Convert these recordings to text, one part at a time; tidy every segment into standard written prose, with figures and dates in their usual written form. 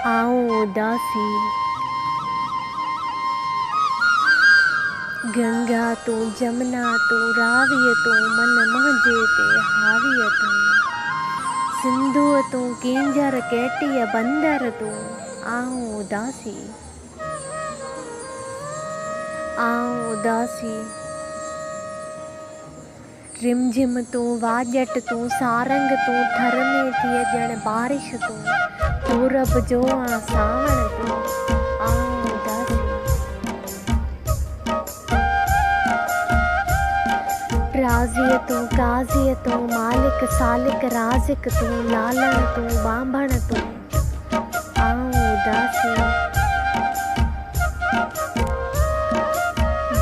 आऊं उदासी। गंगा तू जमुना तू रावीअ तू मन मुंहिंजे ते हावीअ तू। सिंधु तू किंजर केटीअ बंदर तू। आऊं उदासी। आऊं उदासी। रिमझिम तू वाजट तू सारंग तू थर में थिए ॼण बारिश तू। पूरब जो आ सावण तू। आऊं उदासी। राज़ीअ तू काज़ीअ तू मालिक सालिक राज़िक तू लालण तू बांभण तू। आऊं उदासी।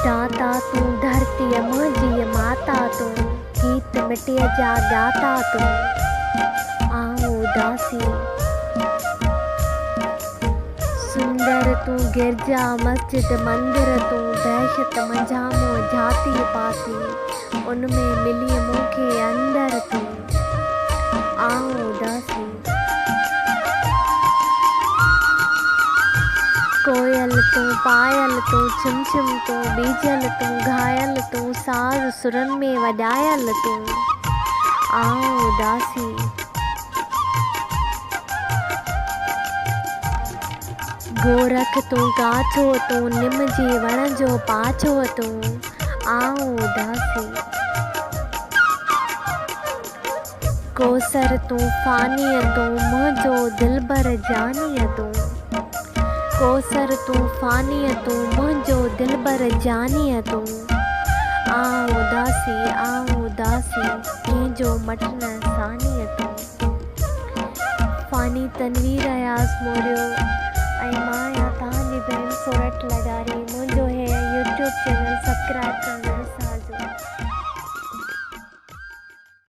दाता तू धरतीअ मुंहिंजी माता तू गीत मिटीअ जा ॻाता तू। आऊं उदासी। सुंदर तू गिरजा मस्जिद मंदिर तू दहशत मंझामो जाती पाती उनमें मिली मूंखे अंदर तू। आऊं उदासी। कोयल तू पायल तू छिम छिम तू बीजल तू घायल तू साज़ सुरन में वॼायल तू। आऊं उदासी। गोरख तू काछो तू निम जे वण जो पाछो तू। आऊं उदासी। कोसर तू फानीअ तू मुंहिंजो दिलबर जानीअ तू। कोसर तू फानीअ तू मुंहिंजो दिलबर जानीअ तू। आऊं उदासी। आऊं उदासी कंहिंजो मटन सानीअ तू। फानी तनवीर अयास मोरियो ऐं मां आहियां तव्हांजी भेण सोरठ लॻारी। मुंहिंजो हे यूट्यूब चैनल सब्सक्राइब करणु